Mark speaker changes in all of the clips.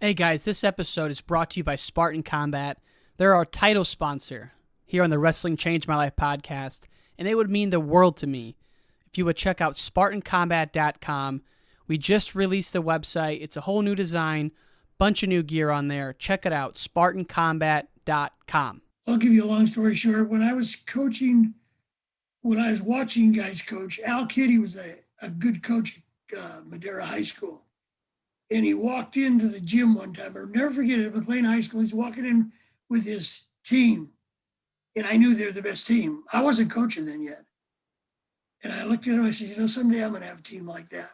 Speaker 1: Hey guys, this episode is brought to you by Spartan Combat. They're our title sponsor here on the Wrestling Changed My Life podcast, and it would mean the world to me if you would check out SpartanCombat.com. We just released the website. It's a whole new design, bunch of new gear on there. Check it out, SpartanCombat.com.
Speaker 2: I'll give you a long story short. When I was watching guys coach, Al Kitty was a good coach at Madera High School. And he walked into the gym one time. I'll never forget it. McLean High School. He's walking in with his team. And I knew they were the best team. I wasn't coaching then yet. And I looked at him. I said, someday I'm going to have a team like that.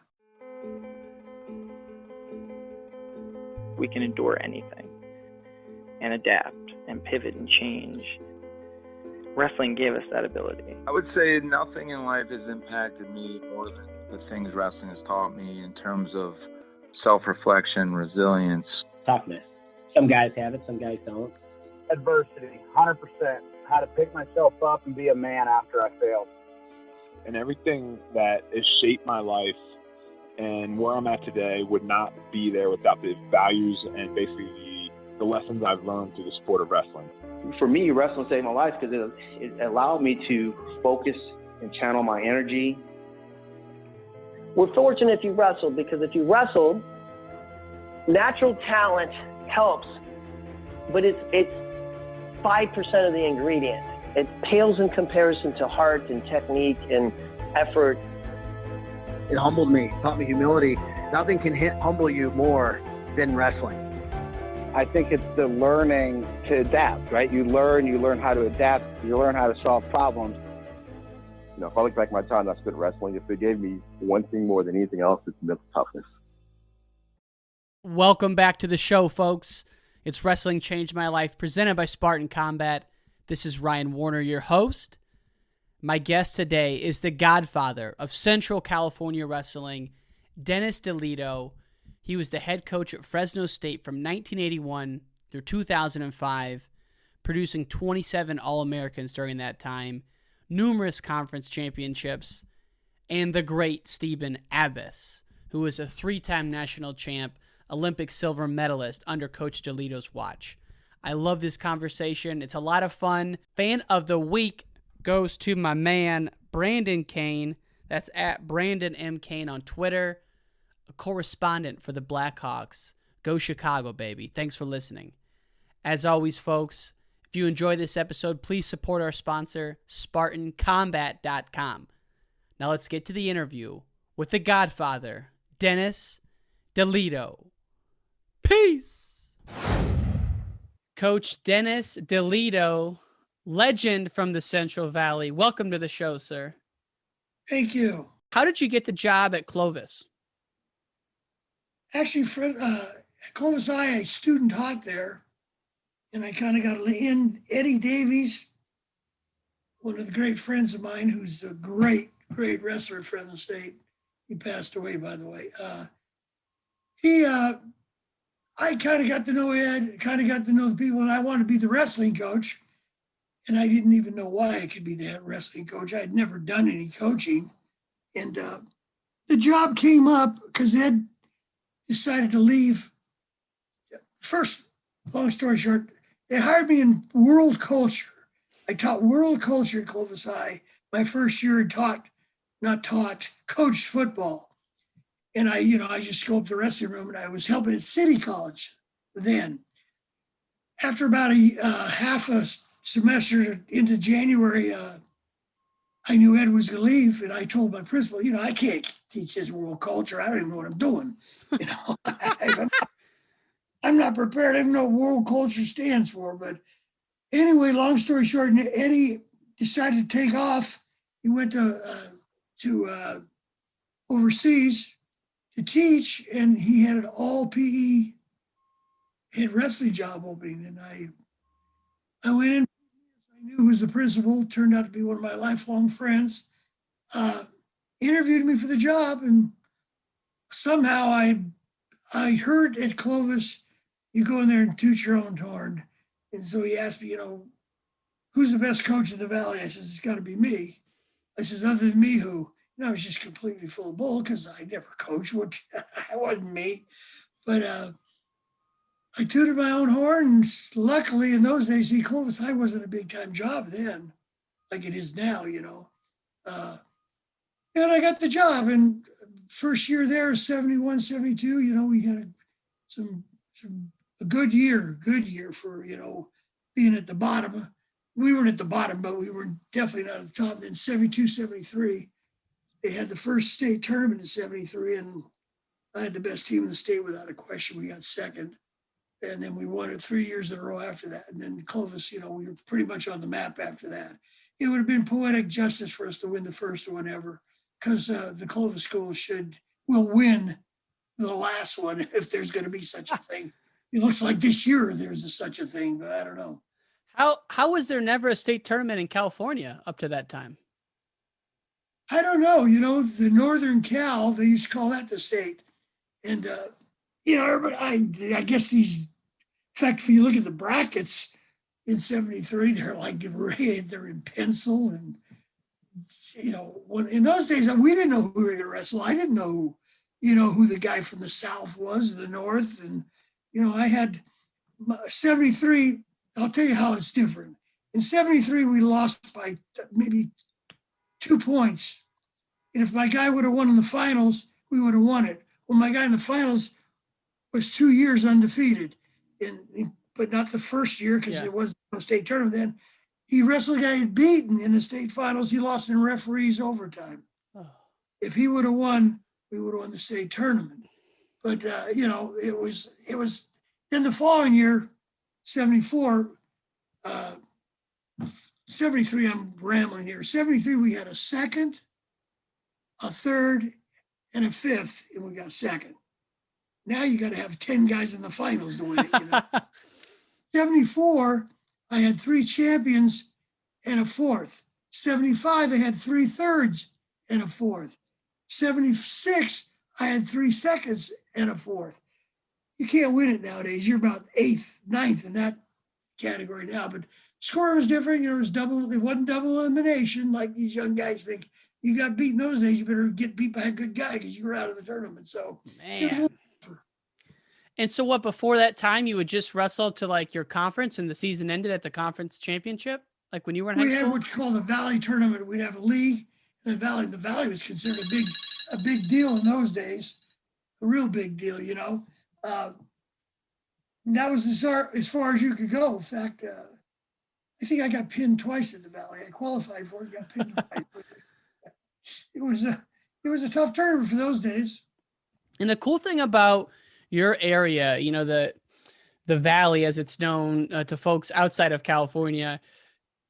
Speaker 3: We can endure anything and adapt and pivot and change. Wrestling gave us that ability.
Speaker 4: I would say nothing in life has impacted me more than the things wrestling has taught me in terms of self-reflection, resilience.
Speaker 5: Toughness. Some guys have it, some guys don't.
Speaker 6: Adversity, 100%. How to pick myself up and be a man after I failed.
Speaker 7: And everything that has shaped my life and where I'm at today would not be there without the values and basically the lessons I've learned through the sport of wrestling.
Speaker 8: For me, wrestling saved my life because it allowed me to focus and channel my energy.
Speaker 9: We're fortunate if you wrestled, because if you wrestled, natural talent helps, but it's 5% of the ingredient. It pales in comparison to heart and technique and effort.
Speaker 6: It humbled me, taught me humility. Nothing can humble you more than wrestling. I think it's the learning to adapt, right? You learn how to adapt, you learn how to solve problems.
Speaker 10: You know, if I look back at my time I spent wrestling, if it gave me one thing more than anything else, it's mental toughness.
Speaker 1: Welcome back to the show, folks. It's Wrestling Changed My Life, presented by Spartan Combat. This is Ryan Warner, your host. My guest today is the Godfather of Central California wrestling, Dennis DeLiddo. He was the head coach at Fresno State from 1981 through 2005, producing 27 All-Americans during that time, numerous conference championships, and the great Stephen Abbas, who was a three-time national champ, Olympic silver medalist under Coach DeLiddo's watch. I love this conversation. It's a lot of fun. Fan of the week goes to my man, Brandon Kane. That's at Brandon M. Kane on Twitter, a correspondent for the Blackhawks. Go Chicago, baby. Thanks for listening. As always, folks, if you enjoy this episode, please support our sponsor, SpartanCombat.com. Now let's get to the interview with the Godfather, Dennis DeLiddo. Peace! Coach Dennis DeLiddo, legend from the Central Valley. Welcome to the show, sir.
Speaker 2: Thank you.
Speaker 1: How did you get the job at Clovis?
Speaker 2: Actually, at Clovis High, a student taught there. And I kind of got in. Eddie Davies, one of the great friends of mine, who's a great wrestler at Fresno State. He passed away, by the way. I kind of got to know Ed, kind of got to know the people, and I wanted to be the wrestling coach. And I didn't even know why I could be the wrestling coach. I had never done any coaching. And the job came up because Ed decided to leave. First, long story short, they hired me in world culture. I taught world culture at Clovis High. My first year I coached football. And I just go up to the wrestling room, and I was helping at City College then. After about half a semester into January, I knew Ed was going to leave, and I told my principal, I can't teach this world culture. I don't even know what I'm doing. I'm not prepared. I don't know what world culture stands for. But anyway, long story short, Eddie decided to take off. He went to overseas to teach, and he had an all PE head wrestling job opening. And I went in. I knew who was the principal. Turned out to be one of my lifelong friends. Interviewed me for the job, and somehow I heard at Clovis, you go in there and toot your own horn. And so he asked me, who's the best coach in the Valley? I said, it's got to be me. I said, other than me, who? And I was just completely full of bull because I never coached. I wasn't me. But I tooted my own horn. And luckily, in those days, see, Clovis High wasn't a big time job then, like it is now, and I got the job. And first year there, 71, 72, we had a good year for, being at the bottom. We weren't at the bottom, but we were definitely not at the top. Then 72, 73, they had the first state tournament in 73, and I had the best team in the state without a question. We got second. And then we won it 3 years in a row after that. And then Clovis, we were pretty much on the map after that. It would have been poetic justice for us to win the first one ever, because the Clovis school will win the last one if there's going to be such a thing. It looks like this year there's such a thing, but I don't know.
Speaker 1: How was there never a state tournament in California up to that time?
Speaker 2: I don't know. The Northern Cal, they used to call that the state. And, everybody, I guess in fact, if you look at the brackets in 73, they're like red, they're in pencil. And, in those days, we didn't know who we were going to wrestle. I didn't know, who the guy from the South was, the North. And, I had 73, I'll tell you how it's different. In 73, we lost by maybe 2 points. And if my guy would have won in the finals, we would have won it. Well, my guy in the finals was 2 years undefeated, but not the first year because it wasn't a state tournament then. He wrestled a guy he'd beaten in the state finals. He lost in referees overtime. Oh. If he would have won, we would have won the state tournament. But, it was then the following year, 74, 73, I'm rambling here. 73, we had a second, a third, and a fifth, and we got second. Now you got to have 10 guys in the finals to win it. 74, I had 3 champions and a fourth. 75, I had 3 thirds and a fourth. 76, I had 3 seconds and a fourth. You can't win it nowadays. You're about 8th, 9th in that category now. But scoring was different. It wasn't double elimination like these young guys think. You got beat in those days, you better get beat by a good guy because you were out of the tournament. So,
Speaker 1: man. And so what, before that time, you would just wrestle to like your conference and the season ended at the conference championship? Like when you were in high school?
Speaker 2: We had what you call the Valley tournament. We'd have a league. The Valley was considered a big deal in those days, a real big deal, that was as far as you could go. In fact, I think I got pinned twice at the Valley. I qualified for it, got pinned twice. It was a tough tournament for those days.
Speaker 1: And the cool thing about your area, the Valley, as it's known to folks outside of California,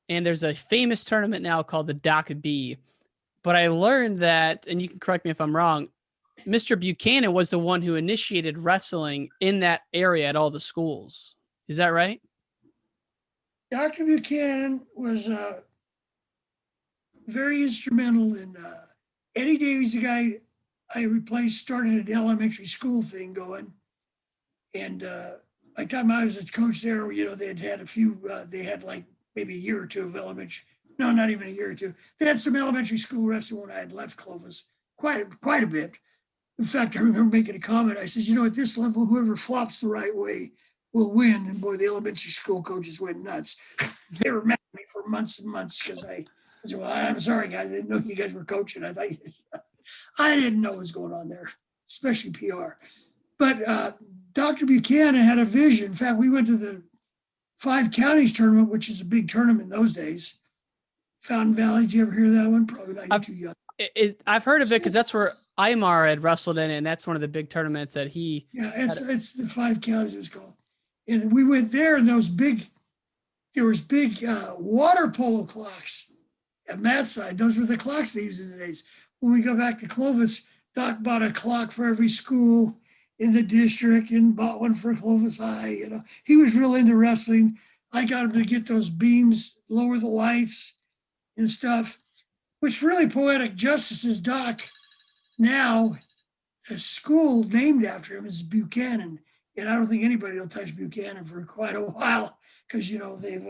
Speaker 1: and there's a famous tournament now called the Doc B. But I learned that, and you can correct me if I'm wrong, Mr. Buchanan was the one who initiated wrestling in that area at all the schools. Is that right?
Speaker 2: Dr. Buchanan was very instrumental in Eddie Davies, the guy I replaced, started an elementary school thing going. And by the time I was a coach there, they had a few, they had like maybe a year or two of elementary, no, not even a year or two. They had some elementary school wrestling when I had left Clovis, quite a bit. In fact, I remember making a comment. I said, at this level, whoever flops the right way will win. And boy, the elementary school coaches went nuts. They were mad at me for months and months because I said, well, I'm sorry, guys. I didn't know you guys were coaching. I didn't know what was going on there, especially PR. But Dr. Buchanan had a vision. In fact, we went to the 5 Counties tournament, which is a big tournament in those days. Fountain Valley, did you ever hear that one? Probably not. You're too young.
Speaker 1: I've heard of it because that's where Aymar had wrestled in, and that's one of the big tournaments that he.
Speaker 2: Yeah, it's the 5 Counties it was called, and we went there, and there was big water polo clocks at Matt's side. Those were the clocks they used in the days. When we go back to Clovis, Doc bought a clock for every school in the district and bought one for Clovis High. He was real into wrestling. I got him to get those beams, lower the lights, and stuff. Which really poetic justice is Doc. Now, a school named after him is Buchanan. And I don't think anybody will touch Buchanan for quite a while because, they've,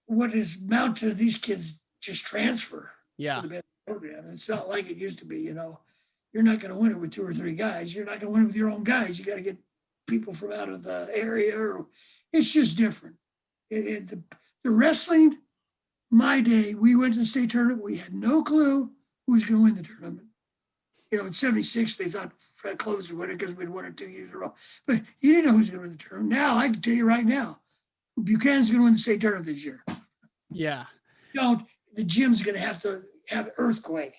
Speaker 2: what is mounted to these kids just transfer.
Speaker 1: Yeah.
Speaker 2: To the best program. It's not like it used to be, You're not going to win it with 2 or 3 guys. You're not going to win it with your own guys. You got to get people from out of the area. Or it's just different. The wrestling, my day, we went to the state tournament. We had no clue who was going to win the tournament. In 76, they thought Fred Clovis would win it because we'd won it 2 years in a row. But you didn't know who was going to win the tournament. Now, I can tell you right now, Buchanan's going to win the state tournament this year.
Speaker 1: Yeah.
Speaker 2: The gym's going to have an earthquake.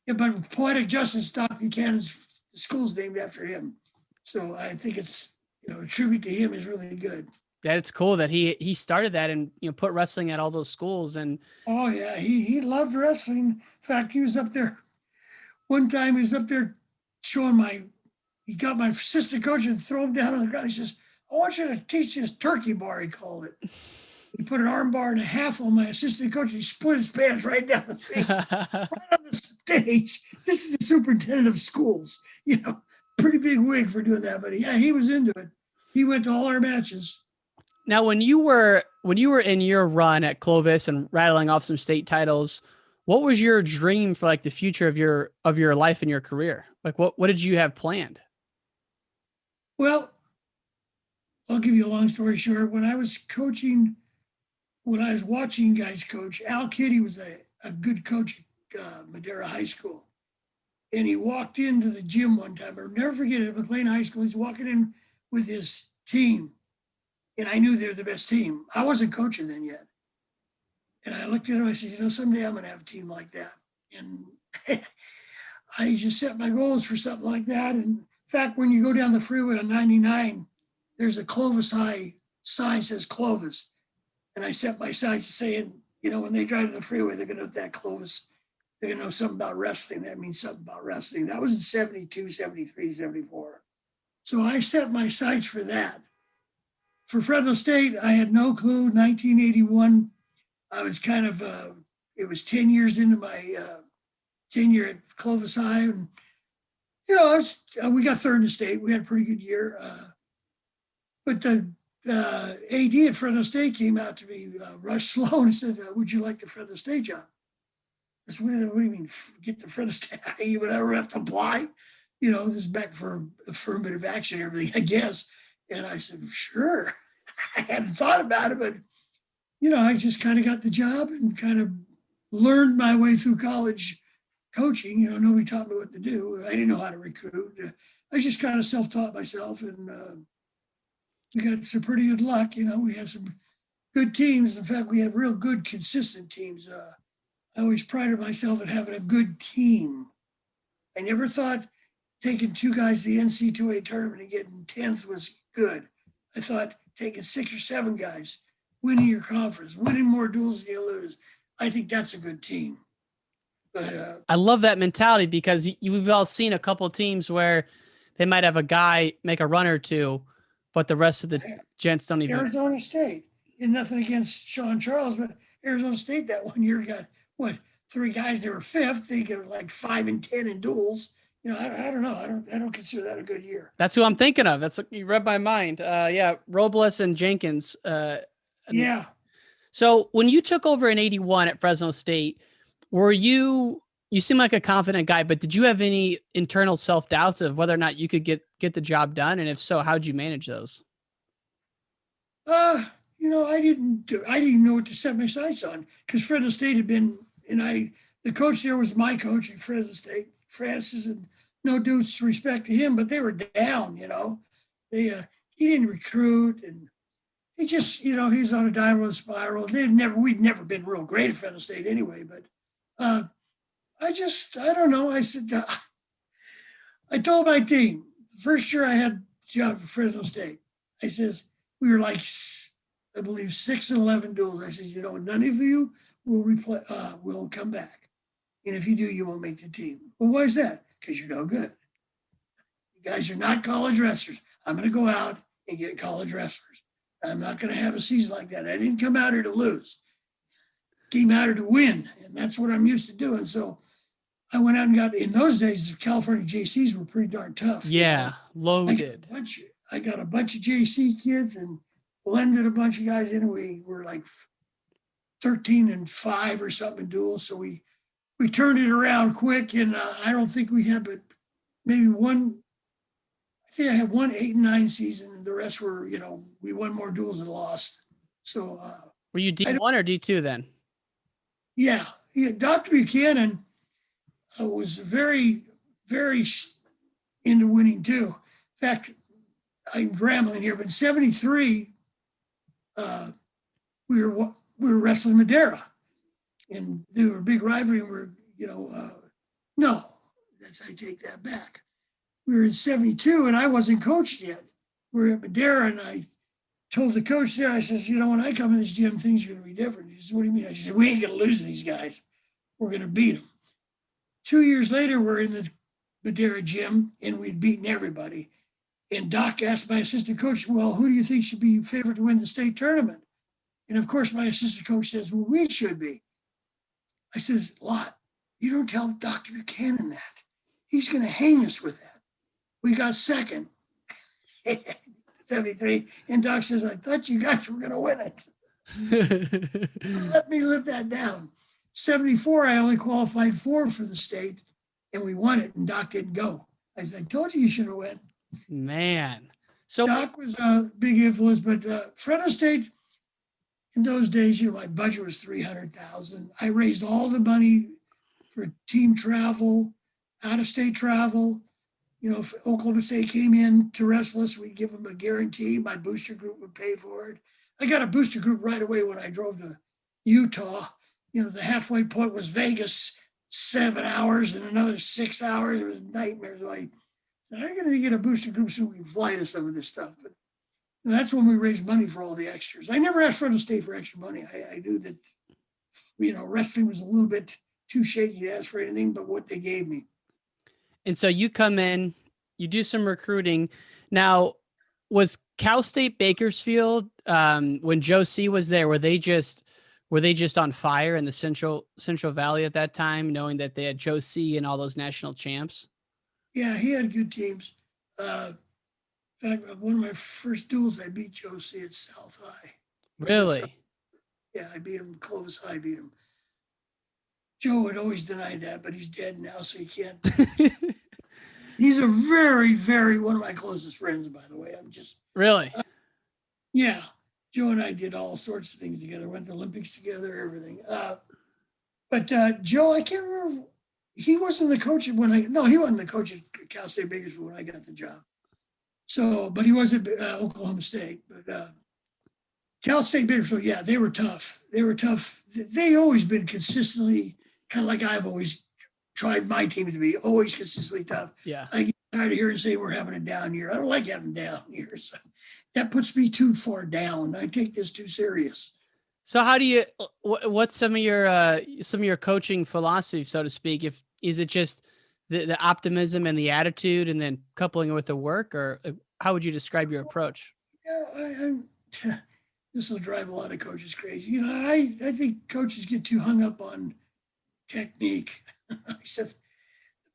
Speaker 2: Yeah, but Poetic Justice, Dr. Buchanan's school's named after him. So I think it's, a tribute to him is really good.
Speaker 1: Yeah, it's cool that he started that and put wrestling at all those schools. And
Speaker 2: oh yeah, he loved wrestling. In fact, he was up there one time. He was up there showing he got my assistant coach and throw him down on the ground. He says, "I want you to teach this turkey bar," he called it. He put an arm bar and a half on my assistant coach. And he split his pants right down the face, right on the stage. This is the superintendent of schools. Pretty big wig for doing that. But yeah, he was into it. He went to all our matches.
Speaker 1: Now, when you were in your run at Clovis and rattling off some state titles, what was your dream for the future of your life and your career? What did you have planned?
Speaker 2: Well, I'll give you a long story short. When I was watching guys coach, Al Kitty was a good coach at Madera High School. And he walked into the gym one time. I'll never forget it. McLean High School. He's walking in with his team. And I knew they were the best team. I wasn't coaching then yet. And I looked at him, I said, someday I'm going to have a team like that. And I just set my goals for something like that. And in fact, when you go down the freeway on 99, there's a Clovis High sign that says Clovis. And I set my sights saying, when they drive to the freeway, they're going to know that Clovis. They're going to know something about wrestling. That means something about wrestling. That was in 72, 73, 74. So I set my sights for that. For Fresno State, I had no clue. 1981, I was kind of, it was 10 years into my tenure at Clovis High. And, we got third in the state. We had a pretty good year. But the AD at Fresno State came out to me, Rush Sloan, and said, would you like the Fresno State job? I said, what do you mean, get the Fresno State? You would ever have to apply? This is back for affirmative action and everything, I guess. And I said, sure. I hadn't thought about it, but, I just kind of got the job and kind of learned my way through college coaching. Nobody taught me what to do. I didn't know how to recruit. I just kind of self-taught myself, and we got some pretty good luck. We had some good teams. In fact, we had real good, consistent teams. I always prided myself in having a good team. I never thought taking two guys to the NCAA tournament and getting 10th was good. I thought taking 6 or 7 guys, winning your conference, winning more duels than you lose, I think that's a good team. But
Speaker 1: I love that mentality because we've all seen a couple of teams where they might have a guy make a run or two, but the rest of the gents don't even.
Speaker 2: Arizona State, and nothing against Sean Charles, but Arizona State that one year got, 3 guys that were 5th. They get 5 and 10 in duels. I don't know. I don't consider that a good year.
Speaker 1: That's who I'm thinking of. That's what you read my mind. Robles and Jenkins.
Speaker 2: Yeah.
Speaker 1: So when you took over in 81 at Fresno State, you seem like a confident guy, but did you have any internal self-doubts of whether or not you could get the job done? And if so, how'd you manage those?
Speaker 2: I didn't know what to set my sights on because Fresno State had been, the coach there was my coach at Fresno State, Francis, and no disrespect to him, but they were down, he didn't recruit, and he just, he's on a downward spiral. We'd never been real great at Fresno State anyway, but I don't know. I said, I told my team, the first year I had a job at Fresno State, I says, we were I believe 6 and 11 duels. I said, none of you will come back. And if you do, you won't make the team. Well, why is that? Because you're no good. You guys are not college wrestlers. I'm going to go out and get college wrestlers. I'm not going to have a season like that. I didn't come out here to lose. Came out here to win. And that's what I'm used to doing. So I went out and in those days, the California JCs were pretty darn tough.
Speaker 1: Yeah, loaded.
Speaker 2: I got a bunch of JC kids and blended a bunch of guys in. We were 13 and 5 or something in duels. So we turned it around quick, and I don't think we had but maybe one. I think I had 1 8 and 9 season, and the rest were, we won more duels than lost. So
Speaker 1: were you D1 or D2 then?
Speaker 2: Yeah. Dr. Buchanan was very, very into winning too. In fact, I'm rambling here, but in '73, we were wrestling Madera, and they were a big rivalry. And no, I take that back. We were in '72, and I wasn't coaching yet. We were at Madera, and I told the coach there, I says, when I come in this gym, things are going to be different. He said, what do you mean? I said, we ain't going to lose to these guys. We're going to beat them. 2 years later, we're in the Madera gym, and we'd beaten everybody. And Doc asked my assistant coach, well, who do you think should be favored to win the state tournament? And of course, my assistant coach says, well, we should be. I says, Lot, you don't tell Dr. Buchanan that. He's going to hang us with that. We got second. 73. And Doc says, I thought you guys were going to win it. Let me live that down. 74, I only qualified 4 for the state, and we won it, and Doc didn't go. I said, I told you should have went.
Speaker 1: Man. So
Speaker 2: Doc was a big influence, but Fresno State, in those days, my budget was $300,000. I raised all the money for team travel, out-of-state travel. If Oklahoma State came in to wrestle us, we'd give them a guarantee. My booster group would pay for it. I got a booster group right away when I drove to Utah. The halfway point was Vegas, 7 hours, and another 6 hours. It was a nightmare. So I said, I'm going to get a booster group so we can fly to some of this stuff. But that's when we raised money for all the extras. I never asked Fresno State for extra money. I knew that, wrestling was a little bit too shaky to ask for anything but what they gave me.
Speaker 1: And so you come in, you do some recruiting. Now, was Cal State Bakersfield, when Joe C was there, were they just on fire in the Central Valley at that time, knowing that they had Joe C and all those national champs?
Speaker 2: Yeah, he had good teams. In fact, one of my first duels, I beat Joe C at South High.
Speaker 1: Really?
Speaker 2: Yeah, I beat him. Clovis High beat him. Joe would always deny that, but he's dead now, so he can't. He's a very, very, one of my closest friends, by the way. I'm just.
Speaker 1: Really?
Speaker 2: Yeah. Joe and I did all sorts of things together, went to Olympics together, everything. But Joe, I can't remember. He wasn't the coach he wasn't the coach at Cal State Bakersfield when I got the job. So, but he was at Oklahoma State. But Cal State Bakersfield, yeah, they were tough. They were tough. They always been consistently, kind of like I've always tried my team to be, always consistently tough.
Speaker 1: Yeah.
Speaker 2: I get tired of hearing say we're having a down year. I don't like having down years. So that puts me too far down. I take this too serious.
Speaker 1: So how do you, what's some of your coaching philosophy, so to speak? Is it just the optimism and the attitude and then coupling it with the work, or how would you describe your approach?
Speaker 2: Yeah, this will drive a lot of coaches crazy. I think coaches get too hung up on technique. I said,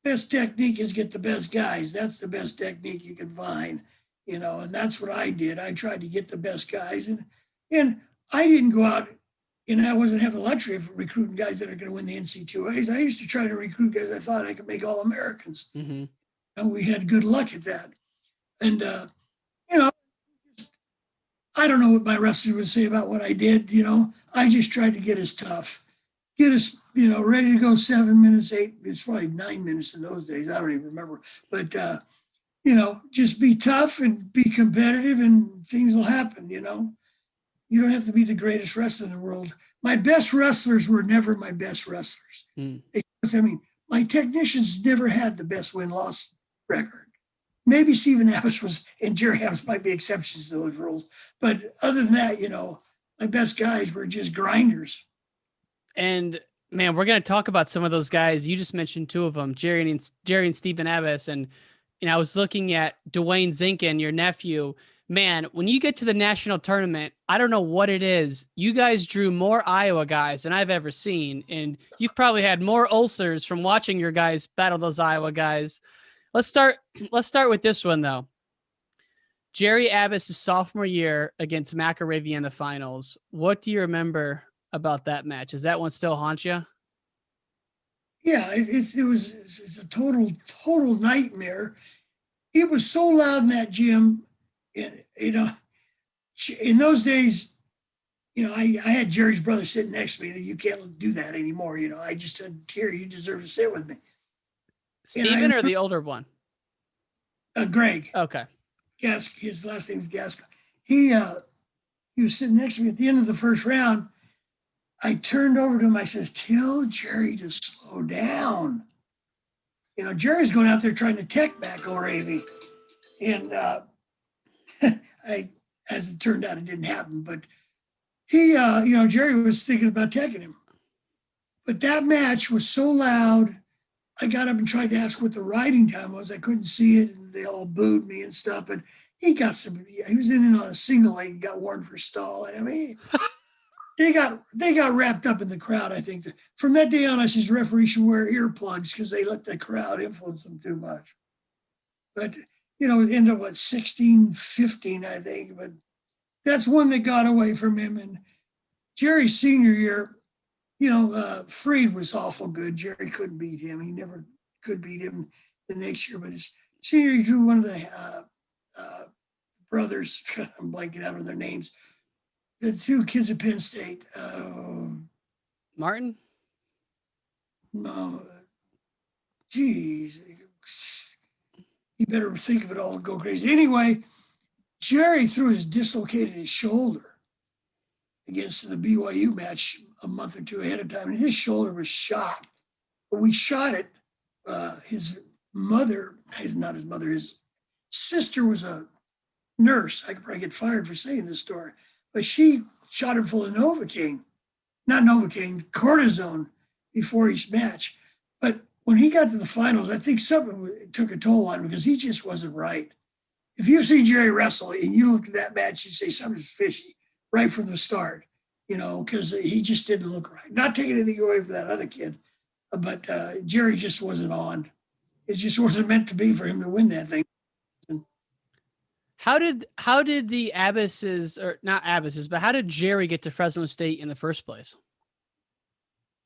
Speaker 2: the best technique is get the best guys. That's the best technique you can find, and that's what I did. I tried to get the best guys, and I didn't go out, and I wasn't having the luxury of recruiting guys that are going to win the NCAAs. I used to try to recruit guys I thought I could make All-Americans. Mm-hmm. And we had good luck at that. And, I don't know what my wrestlers would say about what I did. I just tried to get us tough, get us, ready to go 7 minutes, 8. It's probably 9 minutes in those days. I don't even remember. But, just be tough and be competitive, and things will happen, You don't have to be the greatest wrestler in the world. My best wrestlers were never my best wrestlers. My technicians never had the best win-loss record. Maybe Stephen Abbott and Jerry Abbott might be exceptions to those rules. But other than that, my best guys were just grinders.
Speaker 1: And man, we're going to talk about some of those guys. You just mentioned 2 of them, Jerry and Stephen Abbott. And I was looking at Dwayne Zinkin, your nephew. Man, when you get to the national tournament, I don't know what it is. You guys drew more Iowa guys than I've ever seen. And you've probably had more ulcers from watching your guys battle those Iowa guys. Let's start with this one, though. Jerry Abbott' sophomore year against McIlravy in the finals. What do you remember about that match? Does that one still haunt you?
Speaker 2: Yeah, it was a total nightmare. it was so loud in that gym. And, in those days, I had Jerry's brother sitting next to me that you can't do that anymore. I just said, Terry, you deserve to sit with me.
Speaker 1: Steven or the older one?
Speaker 2: Greg.
Speaker 1: Okay.
Speaker 2: His last name is Gasco. He was sitting next to me at the end of the first round. I turned over to him. I says, tell Jerry to slow down. Jerry's going out there trying to tech McIlravy. And as it turned out, it didn't happen. But he, Jerry was thinking about teching him. But that match was so loud. I got up and tried to ask what the riding time was. I couldn't see it, and they all booed me and stuff. But he was in and on a single leg and got warned for stall. And I mean, they got wrapped up in the crowd. I think from that day on, I says referees should wear earplugs because they let the crowd influence them too much. But it ended up 16-15, I think. But that's one that got away from him. And Jerry's senior year, Freed was awful good. Jerry couldn't beat him. He never could beat him the next year. But his senior year, he drew one of the brothers. I'm blanking out on their names. The two kids at Penn State.
Speaker 1: Martin?
Speaker 2: No. Geez. You better think of it all and go crazy. Anyway, Jerry dislocated his shoulder against the BYU match a month or two ahead of time, and his shoulder was shot. But we shot it. His sister was a nurse. I could probably get fired for saying this story, but she shot him full of cortisone before each match. But when he got to the finals, I think something took a toll on him because he just wasn't right. If you've seen Jerry wrestle and you look at that match, you say something's fishy right from the start, because he just didn't look right. Not taking anything away from that other kid, but Jerry just wasn't on. It just wasn't meant to be for him to win that thing.
Speaker 1: How did the Abbasses, or not Abbasses, but how did Jerry get to Fresno State in the first place?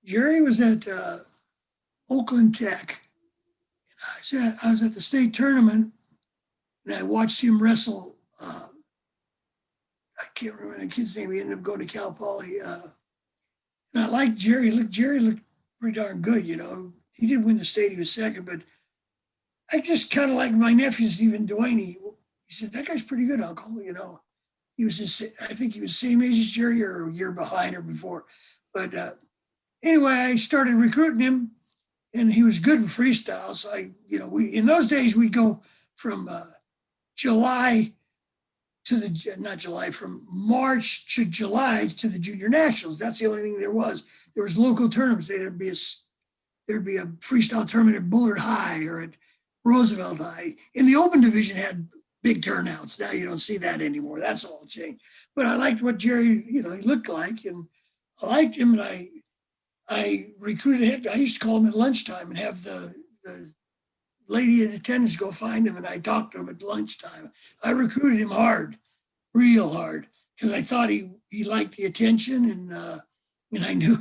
Speaker 2: Jerry was at Oakland Tech. I was at the state tournament, and I watched him wrestle. I can't remember the kid's name. He ended up going to Cal Poly. And I liked Jerry. Jerry looked pretty darn good, He didn't win the state. He was second, but I just kind of like my nephew, Stephen Duaney. He said, that guy's pretty good, Uncle. He was I think he was the same age as Jerry or a year behind or before. But anyway, I started recruiting him, and he was good in freestyle. So in those days, we go from from March to July to the junior nationals. That's the only thing there was. There was local tournaments. There'd be a freestyle tournament at Bullard High or at Roosevelt High. In the open division had big turnouts. Now you don't see that anymore. That's all changed. But I liked what Jerry, he looked like, and I liked him. And I recruited him. I used to call him at lunchtime and have the lady in attendance go find him, and I talked to him at lunchtime. I recruited him hard, real hard, because I thought he liked the attention, and I knew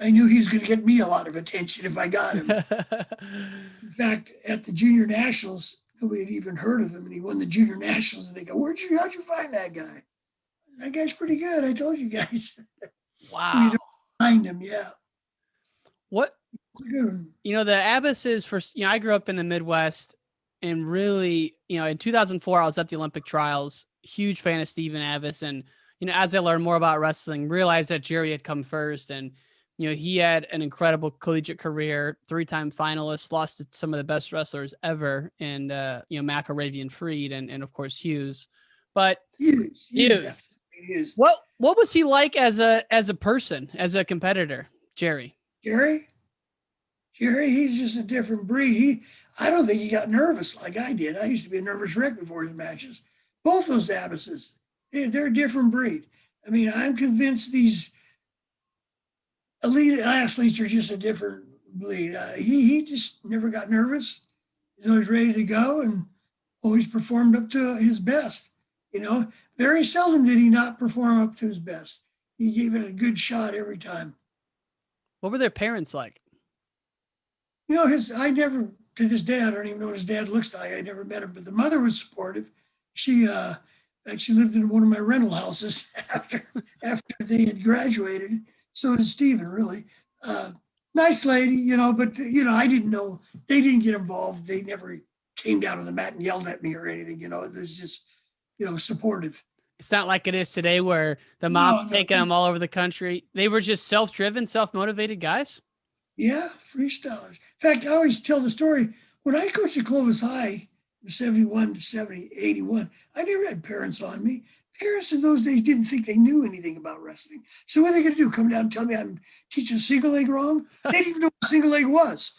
Speaker 2: he was going to get me a lot of attention if I got him. In fact, at the junior nationals, nobody had even heard of him, and he won the junior nationals, and they go, how'd you find that guy? That guy's pretty good. I told you guys.
Speaker 1: Wow.
Speaker 2: You don't find him, yeah.
Speaker 1: What? The Abbasses, I grew up in the Midwest, and really, in 2004, I was at the Olympic trials, huge fan of Stephen Abbas. And, as I learned more about wrestling, realized that Jerry had come first. And, he had an incredible collegiate career, 3-time finalist, lost to some of the best wrestlers ever. And, McIlravy and Freed and of course, Hughes. But Hughes. What was he like as a person, as a competitor, Jerry?
Speaker 2: Jerry, he's just a different breed. I don't think he got nervous like I did. I used to be a nervous wreck before his matches. Both those Abbasses, they're a different breed. I mean, I'm convinced these elite athletes are just a different breed. He just never got nervous. He's always ready to go and always performed up to his best. Very seldom did he not perform up to his best. He gave it a good shot every time.
Speaker 1: What were their parents like?
Speaker 2: I never to this day, I don't even know what his dad looks like. I never met him, but the mother was supportive. She actually lived in one of my rental houses after they had graduated. So did Stephen, really. Nice lady, but, I didn't know. They didn't get involved. They never came down on the mat and yelled at me or anything. It was just, supportive.
Speaker 1: It's not like it is today where the mob's taking them all over the country. They were just self-driven, self-motivated guys.
Speaker 2: Yeah, freestylers. In fact, I always tell the story. When I coached at Clovis High from 71 to 81, I never had parents on me. Parents in those days didn't think they knew anything about wrestling. So what are they going to do? Come down and tell me I'm teaching a single leg wrong? They didn't even know what a single leg was.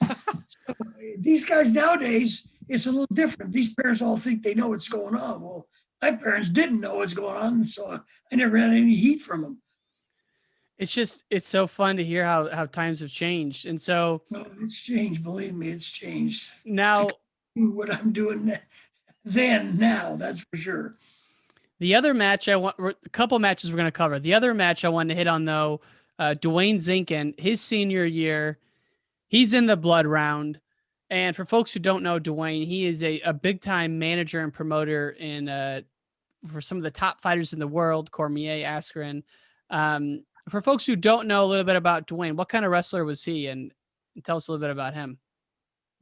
Speaker 2: So these guys nowadays, it's a little different. These parents all think they know what's going on. Well, my parents didn't know what's going on, so I never had any heat from them.
Speaker 1: It's so fun to hear how times have changed. And so
Speaker 2: it's changed. Believe me, it's changed.
Speaker 1: Now,
Speaker 2: what I'm doing now, that's for sure.
Speaker 1: The other match a couple matches we're going to cover. The other match I wanted to hit on, though, Dwayne Zinkin, his senior year, he's in the blood round. And for folks who don't know Dwayne, he is a big-time manager and promoter for some of the top fighters in the world, Cormier, Askren. For folks who don't know a little bit about Dwayne, what kind of wrestler was he? And tell us a little bit about him.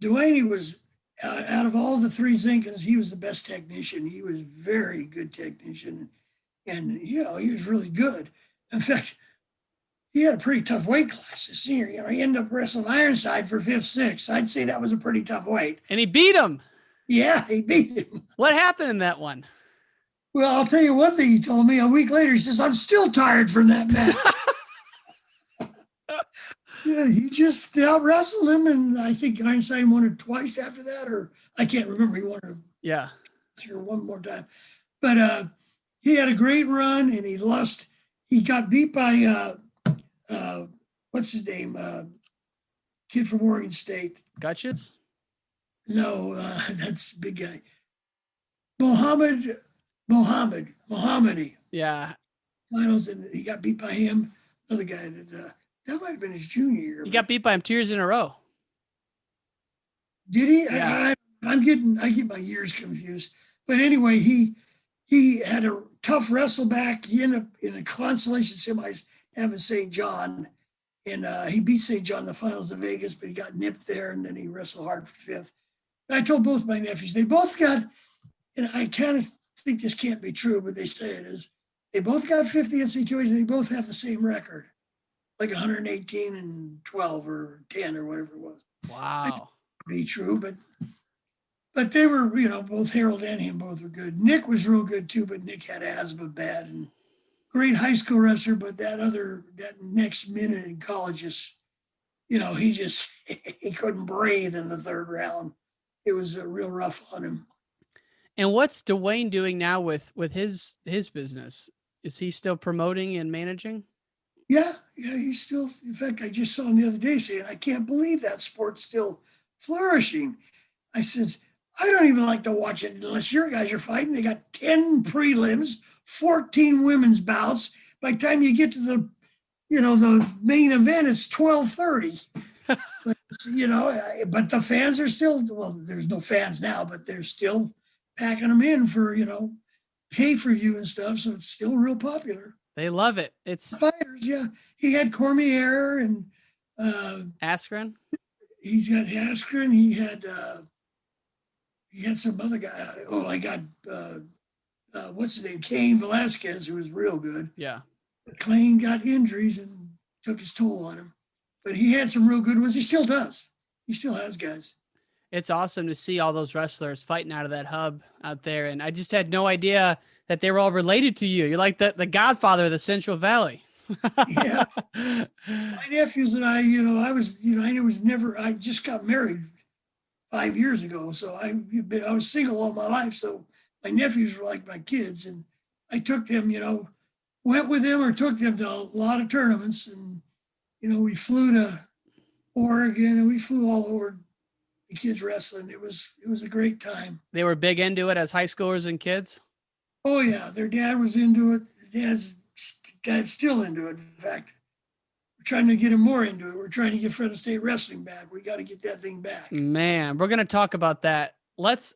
Speaker 2: Dwayne, he was, out of all the three Zinkins, he was the best technician. He was a very good technician. And, he was really good. In fact, he had a pretty tough weight class this senior. He ended up wrestling Ironside for 5th, 6th. I'd say that was a pretty tough weight.
Speaker 1: And he beat him.
Speaker 2: Yeah, he beat him.
Speaker 1: What happened in that one?
Speaker 2: Well, I'll tell you one thing he told me a week later. He says, I'm still tired from that match. Yeah, he just out-wrestled him, and I think Ironside won it twice after that, or I can't remember. He won it one more time. But he had a great run, and he lost. He got beat by what's his name? Kid from Oregon State.
Speaker 1: Gutschitz?
Speaker 2: No, that's a big guy. Mohammadi.
Speaker 1: Yeah.
Speaker 2: Finals, and he got beat by him. Another guy that might have been his junior year.
Speaker 1: He got beat by him 2 years in a row.
Speaker 2: Did he?
Speaker 1: Yeah.
Speaker 2: I get my years confused. But anyway, he had a tough wrestle back. He ended up in a consolation semis having St. John. And he beat St. John in the finals of Vegas, but he got nipped there, and then he wrestled hard for 5th. I told both my nephews, they both got, and I kind of think this can't be true, but they say it is. They both got 50 NCAAs, and they both have the same record, like 118 and 12 or 10 or whatever it was.
Speaker 1: Wow.
Speaker 2: That be true, but they were, both Harold and him both were good. Nick was real good too, but Nick had asthma bad and great high school wrestler, but that next minute in college he couldn't breathe in the 3rd round. It was real rough on him.
Speaker 1: And what's Dwayne doing now with his business? Is he still promoting and managing?
Speaker 2: Yeah, he's still. In fact, I just saw him the other day saying, "I can't believe that sport's still flourishing." I said, "I don't even like to watch it unless your guys are fighting. They got 10 prelims, 14 women's bouts. By the time you get to the main event, it's 12:30." But the fans are still. Well, there's no fans now, but they're still packing them in for pay-per-view and stuff. So it's still real popular.
Speaker 1: They love it. It's
Speaker 2: fighters, yeah. He had Cormier and
Speaker 1: Askren.
Speaker 2: He's got Askren. He had some other guy. Oh, I got what's his name? Cain Velasquez, who was real good.
Speaker 1: Yeah.
Speaker 2: But Cain got injuries and took his toll on him. But he had some real good ones. He still does. He still has guys.
Speaker 1: It's awesome to see all those wrestlers fighting out of that hub out there. And I just had no idea that they were all related to you. You're like the Godfather of the Central Valley.
Speaker 2: Yeah. My nephews and I I just got married 5 years ago. So I was single all my life. So my nephews were like my kids. And I took them, went with them or took them to a lot of tournaments. And, we flew to Oregon and we flew all over the kids wrestling. It was a great time.
Speaker 1: They were big into it as high schoolers and kids?
Speaker 2: Oh, yeah. Their dad was into it. Dad's still into it. In fact, we're trying to get him more into it. We're trying to get Fresno State wrestling back. We got to get that thing back.
Speaker 1: Man, we're going to talk about that. Let's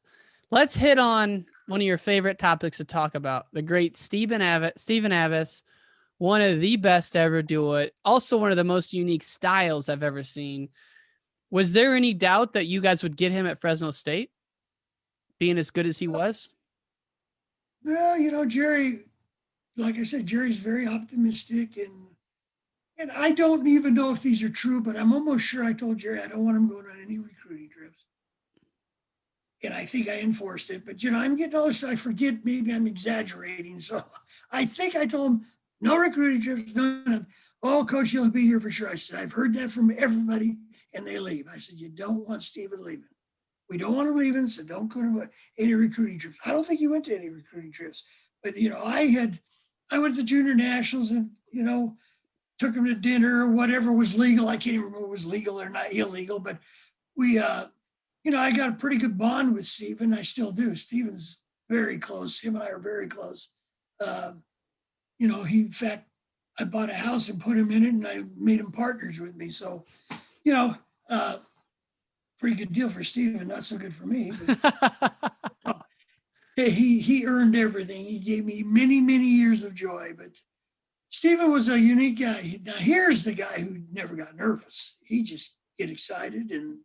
Speaker 1: hit on one of your favorite topics to talk about, the great Stephen Abbas, one of the best to ever do it. Also one of the most unique styles I've ever seen. Was there any doubt that you guys would get him at Fresno State, being as good as he was?
Speaker 2: Well, Jerry, like I said, Jerry's very optimistic, and I don't even know if these are true, but I'm almost sure I told Jerry I don't want him going on any recruiting trips. And I think I enforced it, but I'm getting older, so I forget. Maybe I'm exaggerating. So I think I told him no recruiting trips, none. Oh, Coach, he'll be here for sure. I said, I've heard that from everybody, and they leave. I said, you don't want Stephen leaving. We don't want him leaving, so don't go to any recruiting trips. I don't think he went to any recruiting trips, but I went to junior nationals and took him to dinner or whatever was legal. I can't even remember what was legal or not illegal, but we. I got a pretty good bond with Stephen. I still do. Stephen's very close. Him and I are very close. In fact, I bought a house and put him in it, and I made him partners with me. So, pretty good deal for Stephen. Not so good for me. But, he earned everything. He gave me many, many years of joy. But Stephen was a unique guy. Now, here's the guy who never got nervous. He just get excited and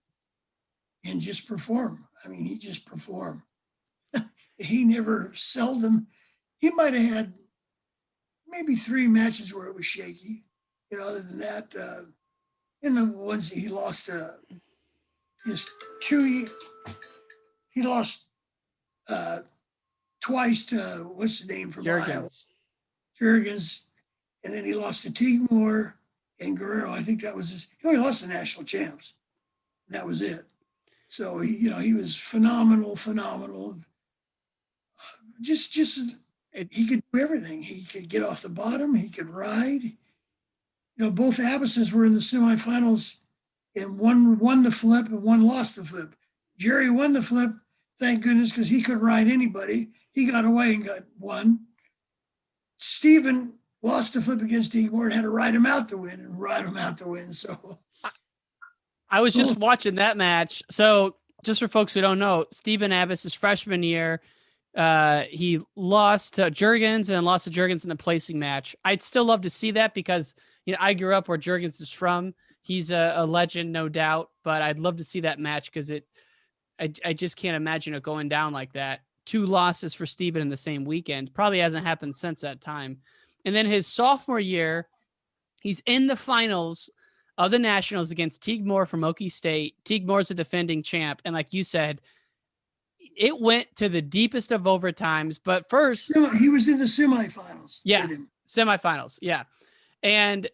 Speaker 2: just perform. I mean, he just performed. He he might have had maybe 3 matches where it was shaky. Other than that, in the ones he lost, he lost twice to, what's the name from Ohio? Jurgens. And then he lost to Tigmore and Guerrero. I think that was he only lost to national champs. That was it. So he was phenomenal. He could do everything. He could get off the bottom. He could ride. Both Abbases were in the semifinals, and one won the flip and one lost the flip. Jerry won the flip, thank goodness, because he couldn't ride anybody. He got away and got won. Stephen lost the flip against Igor and had to ride him out to win. So.
Speaker 1: I was just watching that match. So just for folks who don't know, Stephen Abbas' freshman year, he lost to Jurgens and lost to Jurgens in the placing match. I'd still love to see that because, I grew up where Jurgens is from. He's a legend, no doubt, but I'd love to see that match because I just can't imagine it going down like that. 2 losses for Stephen in the same weekend. Probably hasn't happened since that time. And then his sophomore year, he's in the finals of the Nationals against Teague Moore from Okie State. Teague Moore's a defending champ. And like you said, it went to the deepest of overtimes. But first...
Speaker 2: He was in the semifinals.
Speaker 1: Yeah, semifinals. Yeah. And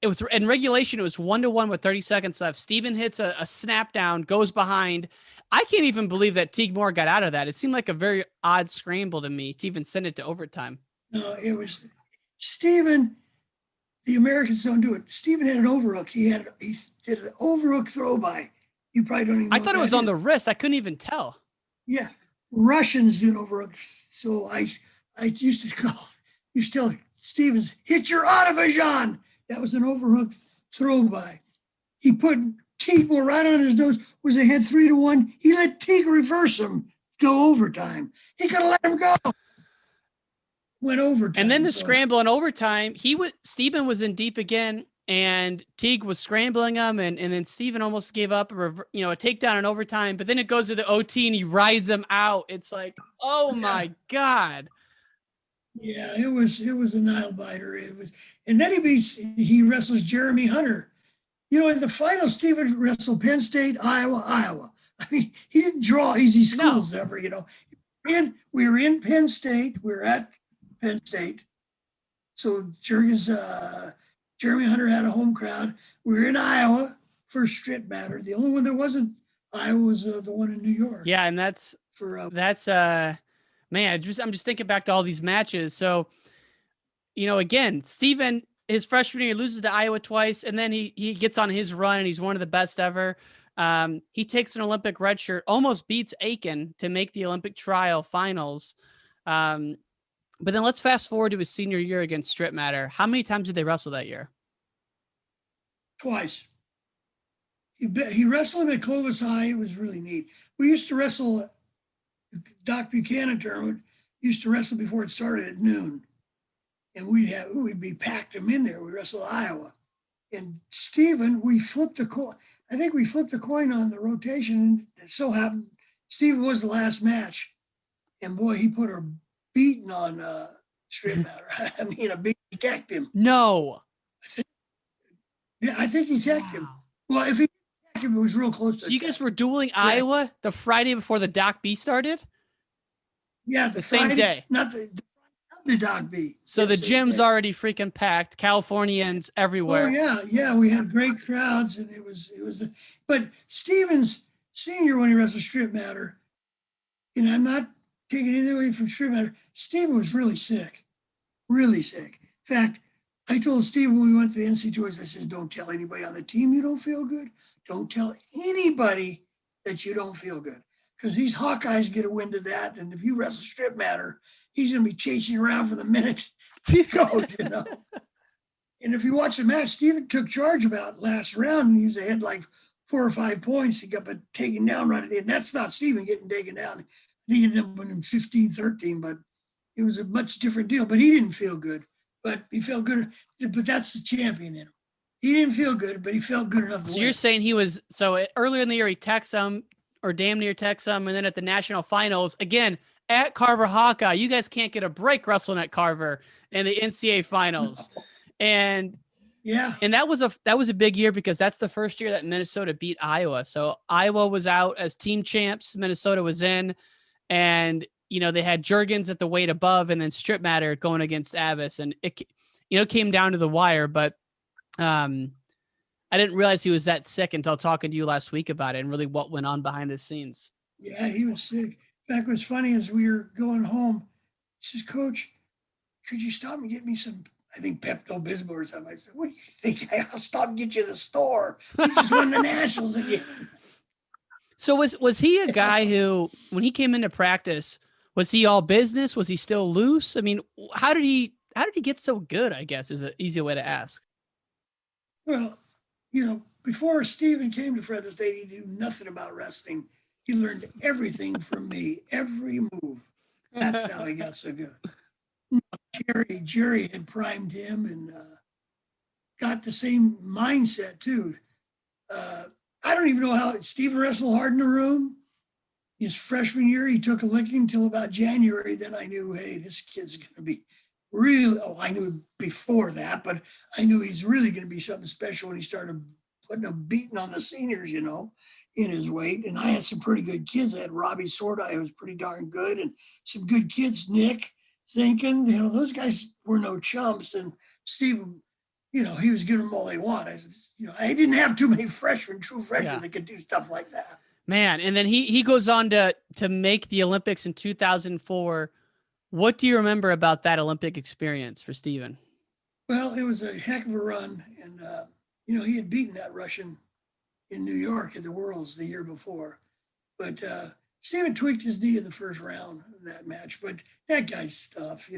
Speaker 1: it was in regulation, it was 1-1 with 30 seconds left. Stephen hits a snap down, goes behind. I can't even believe that Teague Moore got out of that. It seemed like a very odd scramble to me to even send it to overtime.
Speaker 2: No, it was... Stephen... The Americans don't do it. Stephen had an overhook. He did an overhook throw by. You probably don't even know.
Speaker 1: I thought it was on the wrist. I couldn't even tell.
Speaker 2: Yeah. Russians do an overhook. So I used to tell Stevens, hit your Autovajan. That was an overhook throw by. He put Teague right on his nose, was ahead 3-1. He let Teague reverse him, go overtime. He could have let him go. Went overtime.
Speaker 1: And then the scramble in overtime, Stephen was in deep again, and Teague was scrambling him, and then Stephen almost gave up a takedown in overtime, but then it goes to the OT and he rides him out. It's like, oh my God.
Speaker 2: Yeah, it was a nail biter. And then he wrestles Jeremy Hunter. In the final, Stephen wrestled Penn State, Iowa. I mean, he didn't draw easy schools ever, And we were in Penn State. We were at Penn State. So Jeremy Hunter had a home crowd. We were in Iowa for strip matter. The only one that wasn't Iowa was the one in New York.
Speaker 1: Yeah, and man, I'm just thinking back to all these matches. So, again, Stephen, his freshman year, loses to Iowa twice, and then he gets on his run, and he's one of the best ever. He takes an Olympic red shirt, almost beats Aiken to make the Olympic trial finals. But then let's fast forward to his senior year against strip matter. How many times did they wrestle that year?
Speaker 2: twice. He wrestled him at Clovis High. It was really neat. We used to wrestle, Doc Buchanan tournament, used to wrestle before it started at noon. And we'd be packed him in there. We wrestled Iowa. And Stephen, we flipped a coin. I think we flipped a coin on the rotation. And it so happened, Stephen was the last match. And boy, he put a beating on strip matter. I mean, he teched him.
Speaker 1: No.
Speaker 2: I think he teched him. Well, if he teched him, it was real close to
Speaker 1: So you guys were dueling Iowa the Friday before the Doc B started?
Speaker 2: Yeah,
Speaker 1: the same day.
Speaker 2: Not the Doc B.
Speaker 1: So the gym's already freaking packed. Californians everywhere.
Speaker 2: Oh yeah. We had great crowds, and it was. But Stevens Senior, when he wrestled strip matter, and I'm not taking anything away from strip matter, Steven was really sick. Really sick. In fact, I told Steven when we went to the NCAAs, I said, don't tell anybody on the team you don't feel good. Don't tell anybody that you don't feel good. Because these Hawkeyes get a wind of that. And if you wrestle strip matter, he's going to be chasing around for the minute to go, you know. And if you watch the match, Steven took charge about last round, and he was ahead like 4 or 5 points. He got taken down right at the end. That's not Steven getting taken down. He ended up winning 15-13, but it was a much different deal. But he didn't feel good. But he felt good. But that's the champion in him. He didn't feel good, but he felt good enough to
Speaker 1: So
Speaker 2: win.
Speaker 1: you're saying earlier in the year he texts him, or damn near texts him, and then at the national finals, again, at Carver Hawkeye, you guys can't get a break wrestling at Carver in the NCAA finals. No. And that was a big year because that's the first year that Minnesota beat Iowa. So Iowa was out as team champs, Minnesota was in, and they had Juergens at the weight above, and then strip matter going against Avis, and it came down to the wire. But I didn't realize he was that sick until talking to you last week about it, and really what went on behind the scenes.
Speaker 2: Yeah, he was sick. In fact, what's funny is we were going home. He says, "Coach, could you stop and get me some, I think, Pepto-Bismol or something?" I said, "What do you think? I'll stop and get you the store. We just won the Nationals again."
Speaker 1: So was he a guy who, when he came into practice, was he all business? Was he still loose? I mean, how did he get so good, I guess, is an easy way to ask.
Speaker 2: Well, before Steven came to Fresno State, he knew nothing about wrestling. He learned everything from me, every move. That's how he got so good. Jerry had primed him and got the same mindset too. I don't even know how Steven wrestled hard in the room. His freshman year, he took a licking until about January. Then I knew, hey, this kid's going to be really, I knew before that, but I knew he's really going to be something special when he started putting a beating on the seniors, in his weight. And I had some pretty good kids. I had Robbie Sorda, who was pretty darn good, and some good kids, Nick, thinking, those guys were no chumps. And Steve, he was giving them all they want. I said, I didn't have too many true freshmen that could do stuff like that.
Speaker 1: Man, and then he goes on to make the Olympics in 2004. What do you remember about that Olympic experience for Steven?
Speaker 2: Well, it was a heck of a run. And, he had beaten that Russian in New York at the Worlds the year before. But Steven tweaked his knee in the first round of that match. But that guy's tough,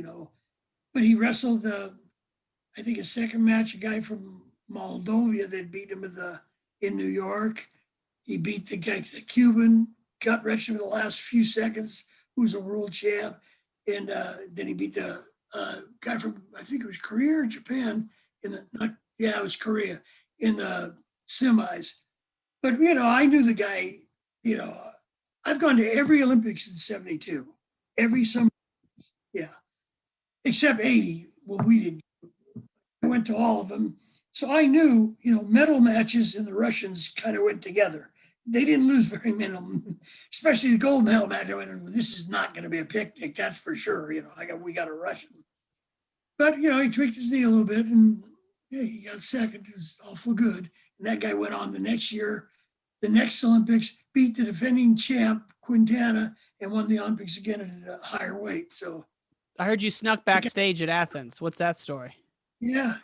Speaker 2: But he wrestled, I think, his second match, a guy from Moldova that beat him in New York. He beat the Cuban, gut wrenched him in the last few seconds, who's a world champ. And then he beat the guy from, I think it was Korea or Japan, it was Korea, in the semis. But, I knew the guy, I've gone to every Olympics in 72, every summer, except 80. Well, we didn't. I went to all of them. So I knew, medal matches and the Russians kind of went together. They didn't lose very many, especially the gold medal match. I went, well, this is not going to be a picnic, that's for sure. We got a Russian. But, he tweaked his knee a little bit, and he got second. It was awful good. And that guy went on the next year, the next Olympics, beat the defending champ, Quintana, and won the Olympics again at a higher weight. So
Speaker 1: I heard you snuck backstage at Athens. What's that story?
Speaker 2: Yeah.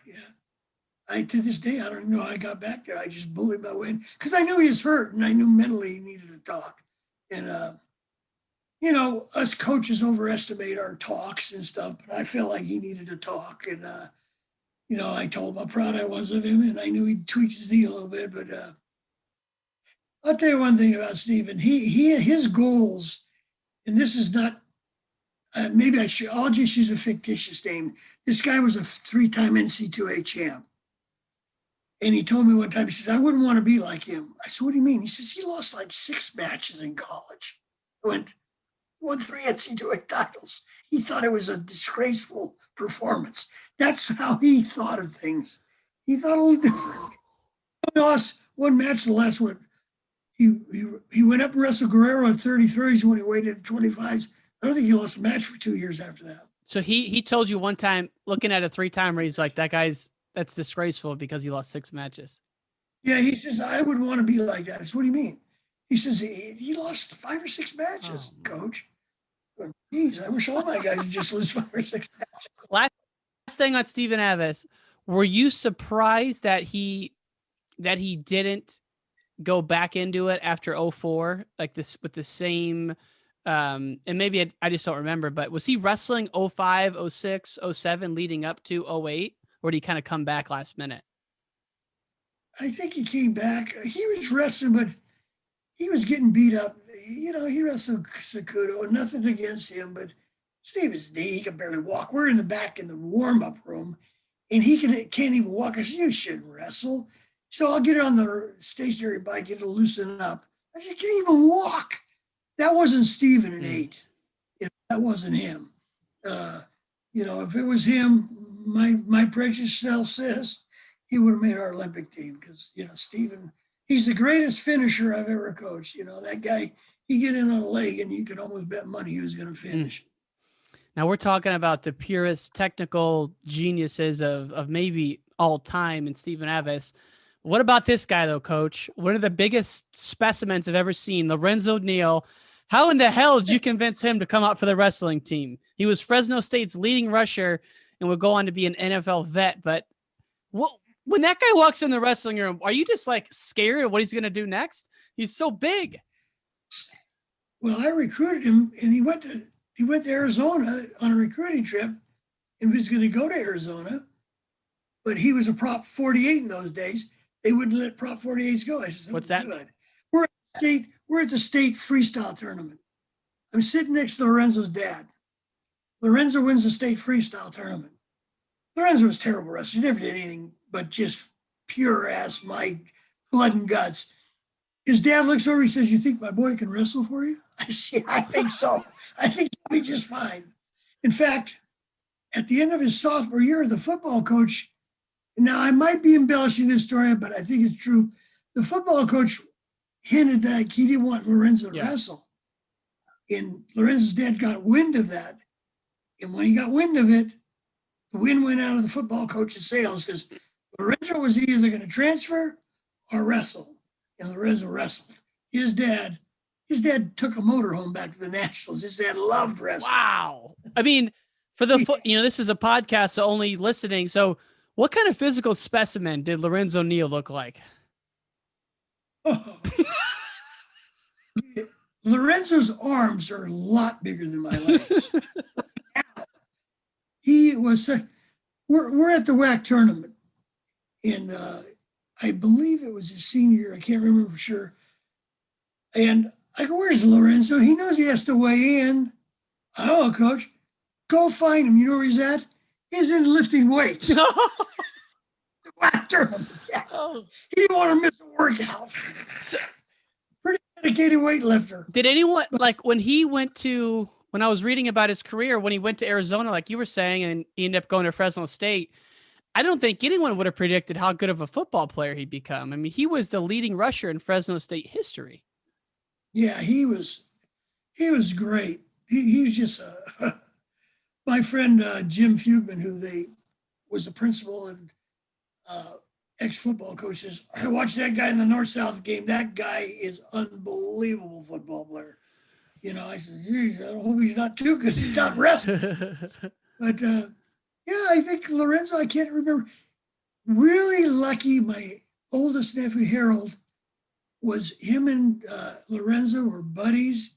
Speaker 2: To this day, I don't know how I got back there. I just bullied my way in because I knew he was hurt, and I knew mentally he needed to talk. And, us coaches overestimate our talks and stuff, but I felt like he needed to talk. And, I told him how proud I was of him, and I knew he'd tweaked his knee a little bit. But I'll tell you one thing about Stephen. His goals, and this is not, maybe I'll just use a fictitious name. This guy was a 3-time NCAA champ. And he told me one time, he says, I wouldn't want to be like him. I said, what do you mean? He says, he lost like 6 matches in college. Won 3 NCAA titles. He thought it was a disgraceful performance. That's how he thought of things. He thought a little different. He lost 1 match, the last one. He went up and wrestled Guerrero at 33s when he weighed at 25s. I don't think he lost a match for 2 years after that.
Speaker 1: So he told you one time, looking at a 3-timer, he's like, that's disgraceful because he lost 6 matches.
Speaker 2: Yeah, he says, I would want to be like that. I said, what do you mean? He says, he lost 5 or 6 matches, Coach. Geez, I wish all my guys would just lose 5 or 6 matches.
Speaker 1: Last thing on Stephen Avis, were you surprised that he didn't go back into it after 2004, like this with the same, and maybe I just don't remember, but was he wrestling 2005, 2006, 2007 leading up to 2008, or did he kind of come back last minute?
Speaker 2: I think he came back. He was wrestling, but he was getting beat up. He wrestled Sakudo, and nothing against him, but Steve's knee, he can barely walk. We're in the back in the warm-up room, and he can't even walk. I said, you shouldn't wrestle. So I'll get on the stationary bike, get it loosen up. I said, can't even walk. That wasn't Steven at 8. That wasn't him. If it was him, my precious self says he would have made our Olympic team because, Steven, he's the greatest finisher I've ever coached. That guy, he get in on a leg and you could almost bet money he was going to finish.
Speaker 1: Now we're talking about the purest technical geniuses of maybe all time in Stephen Avis. What about this guy though, Coach? One of the biggest specimens I've ever seen, Lorenzo Neal. How in the hell did you convince him to come out for the wrestling team? He was Fresno State's leading rusher and would go on to be an NFL vet. But when that guy walks in the wrestling room, are you just like scared of what he's going to do next? He's so big.
Speaker 2: Well, I recruited him, and he went to Arizona on a recruiting trip, and was going to go to Arizona, but he was a prop 48 in those days. They wouldn't let prop 48s go. I said,
Speaker 1: what's that?
Speaker 2: Good. We're at the state freestyle tournament. I'm sitting next to Lorenzo's dad. Lorenzo wins the state freestyle tournament. Lorenzo was terrible wrestler. He never did anything but just pure ass, my blood and guts. His dad looks over, he says, you think my boy can wrestle for you? I said, I think so. I think he'll be just fine. In fact, at the end of his sophomore year, the football coach, now I might be embellishing this story, but I think it's true. The football coach hinted that he didn't want Lorenzo to wrestle. And Lorenzo's dad got wind of that. And when he got wind of it, the wind went out of the football coach's sails because Lorenzo was either going to transfer or wrestle. And Lorenzo wrestled. His dad took a motorhome back to the Nationals. His dad loved wrestling.
Speaker 1: Wow. I mean, for the this is a podcast, so only listening. So what kind of physical specimen did Lorenzo Neal look like?
Speaker 2: Oh. Lorenzo's arms are a lot bigger than my legs. He was, we're at the WAC tournament, and I believe it was his senior year. I can't remember for sure. And I go, where's Lorenzo? He knows he has to weigh in. I don't know, Coach. Go find him. You know where he's at? He's in lifting weights. The WAC tournament. Yeah. Oh. He didn't want to miss a workout.
Speaker 1: So,
Speaker 2: pretty dedicated weightlifter.
Speaker 1: Did anyone, like when I was reading about his career, when he went to Arizona, like you were saying, and he ended up going to Fresno State, I don't think anyone would have predicted how good of a football player he'd become. I mean, he was the leading rusher in Fresno State history.
Speaker 2: Yeah, he was great. He was just my friend Jim Fugman, who was the principal and ex-football coach, says, I watched that guy in the North-South game. That guy is unbelievable football player. I said, geez, I hope he's not too good. He's not wrestling. But yeah, I think Lorenzo, I can't remember. Really lucky, my oldest nephew, Harold, was him and Lorenzo were buddies.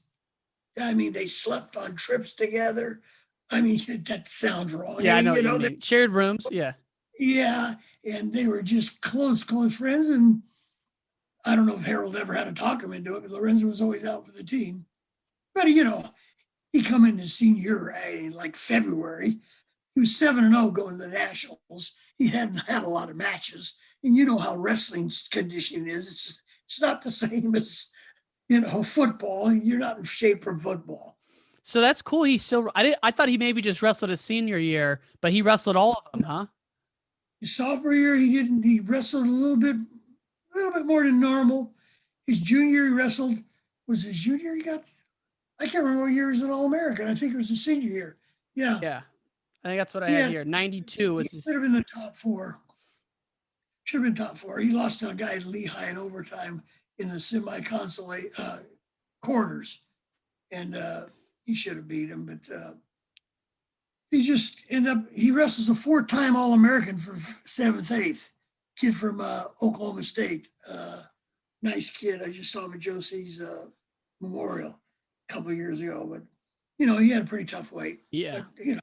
Speaker 2: I mean, they slept on trips together. I mean, that sounds wrong.
Speaker 1: Yeah, I know what you mean. Shared rooms, yeah.
Speaker 2: Yeah, and they were just close friends. And I don't know if Harold ever had to talk him into it, but Lorenzo was always out for the team. But, he come in his senior year in like February. He was 7-0 going to the Nationals. He hadn't had a lot of matches. And you know how wrestling's conditioning is. It's not the same as, football. You're not in shape for football.
Speaker 1: So that's cool. I thought he maybe just wrestled his senior year, but he wrestled all of them, huh?
Speaker 2: His sophomore year, he didn't. He wrestled a little bit more than normal. His junior year, he wrestled. Was his junior? He got. I can't remember what year he was an All-American. I think it was his senior year. Yeah.
Speaker 1: Yeah. I think that's what I had here. 92 was his.
Speaker 2: Should have been the top four. Should have been top four. He lost to a guy at Lehigh in overtime in the semi-consolate quarters, and he should have beat him. But he just ended up. He wrestles a 4-time All-American for 7th, 8th. Kid from Oklahoma State. Nice kid. I just saw him at Josie's memorial a couple of years ago. But he had a pretty tough weight.
Speaker 1: Yeah.
Speaker 2: But,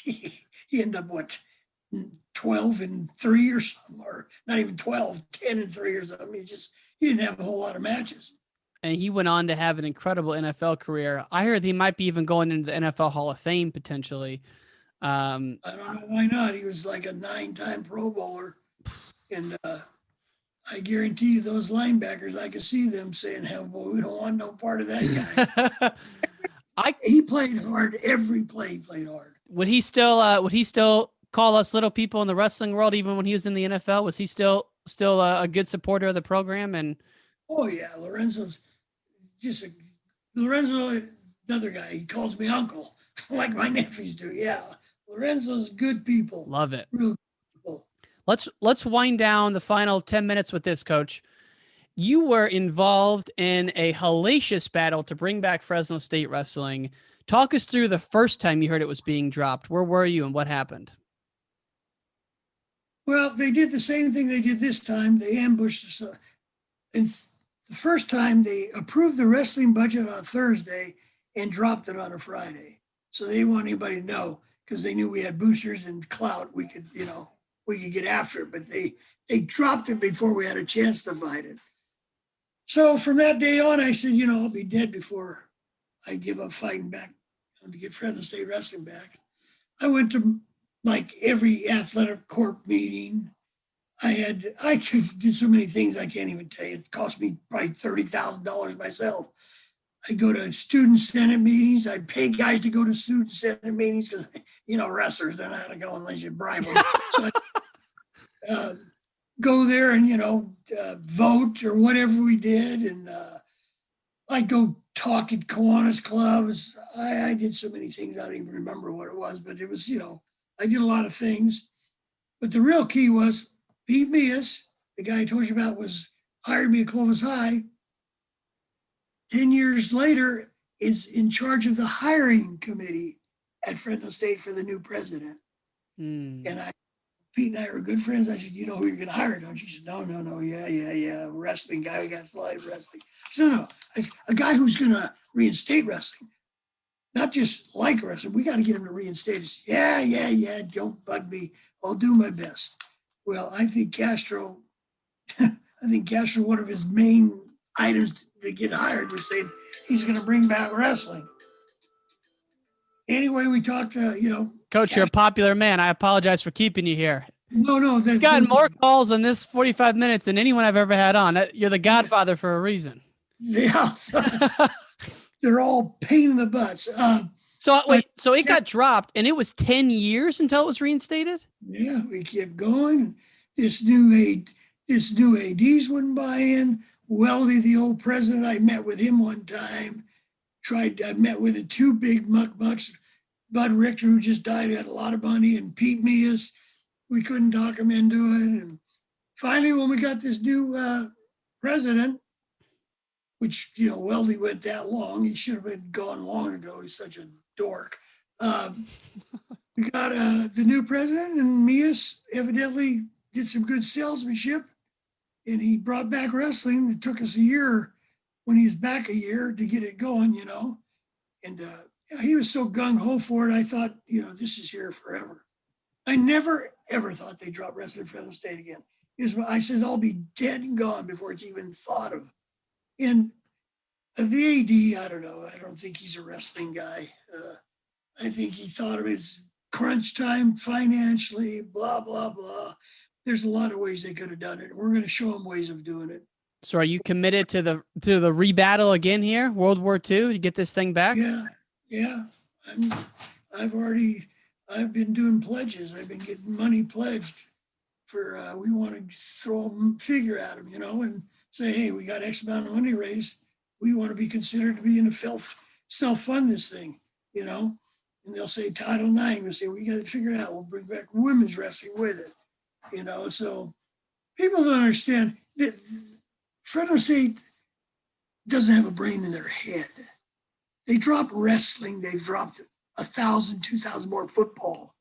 Speaker 2: he ended up 12-3 or something, or not even 12, 10-3 or something. He didn't have a whole lot of matches.
Speaker 1: And he went on to have an incredible NFL career. I heard he might be even going into the NFL Hall of Fame potentially.
Speaker 2: I don't know why not. He was like a 9-time Pro Bowler, and I guarantee you those linebackers, I could see them saying, "Hell, boy, we don't want no part of that guy." He played hard. Every play he played hard.
Speaker 1: Would he still call us little people in the wrestling world even when he was in the NFL? Was he still a good supporter of the program? And
Speaker 2: oh yeah, Lorenzo's another guy. He calls me uncle like my nephews do. Yeah, Lorenzo's good people.
Speaker 1: Love it.
Speaker 2: Real people.
Speaker 1: Let's wind down the final 10 minutes with this, Coach. You were involved in a hellacious battle to bring back Fresno State wrestling. Talk us through the first time you heard it was being dropped. Where were you and what happened?
Speaker 2: Well, they did the same thing they did this time. They ambushed us. And the first time they approved the wrestling budget on Thursday and dropped it on a Friday. So they didn't want anybody to know because they knew we had boosters and clout. We could get after it, but they dropped it before we had a chance to fight it. So from that day on, I said, I'll be dead before I give up fighting back to get Fresno State wrestling back. I went to like every athletic corp meeting. I did so many things I can't even tell you. It cost me probably $30,000 myself. I'd go to student senate meetings. I'd pay guys to go to student senate meetings because, wrestlers don't know how to go unless you bribe them. So I'd go there and, vote or whatever we did. And I'd go talk at Kiwanis clubs. I did so many things. I don't even remember what it was, but it was, I did a lot of things. But the real key was Pete Mias, the guy I told you about, hired me at Clovis High. 10 years later, is in charge of the hiring committee at Fresno State for the new president. And Pete and I were good friends. I said, "You know who you're going to hire, don't you?" He said, No. Yeah. Wrestling guy who got live wrestling. I said, No. I said, a guy who's going to reinstate wrestling. Not just like wrestling. We got to get him to reinstate us. Yeah. Don't bug me. I'll do my best. Well, I think Castro, one of his main items to get hired was saying he's going to bring back wrestling. Anyway, we talked to,
Speaker 1: Coach, you're a popular man. I apologize for keeping you here.
Speaker 2: No.
Speaker 1: You've gotten more calls in this 45 minutes than anyone I've ever had on. You're the Godfather for a reason.
Speaker 2: Yeah. They're all pain in the butts.
Speaker 1: So it got dropped and it was 10 years until it was reinstated?
Speaker 2: Yeah, we kept going. This new ADs wouldn't buy in. Weldy, the old president, I met with him one time. I met with the two big mucks, Bud Richter, who just died, had a lot of money, and Pete Mias. We couldn't talk him into it. And finally, when we got this new president, which, Weldy went that long. He should have been gone long ago. He's such a dork. We got the new president, and Mias evidently did some good salesmanship, and he brought back wrestling. It took us a year when he was back a year to get it going, and he was so gung-ho for it. I thought, this is here forever. I never, ever thought they'd drop wrestling at Fresno State again. I said, I'll be dead and gone before it's even thought of. And the AD, I don't know. I don't think he's a wrestling guy. I think he thought of his crunch time financially, blah, blah, blah. There's a lot of ways they could have done it. We're going to show them ways of doing it.
Speaker 1: So are you committed to the rebattle again here, World War II, to get this thing back?
Speaker 2: Yeah. I've been doing pledges. I've been getting money pledged for, we want to throw a figure at them, and say, hey, we got X amount of money raised. We want to be considered to be in a self-fund this thing, and they'll say Title IX. We'll say, we got it figured out. We'll bring back women's wrestling with it, so people don't understand that Fresno State doesn't have a brain in their head. They drop wrestling. They've dropped 1,000, 2,000 more football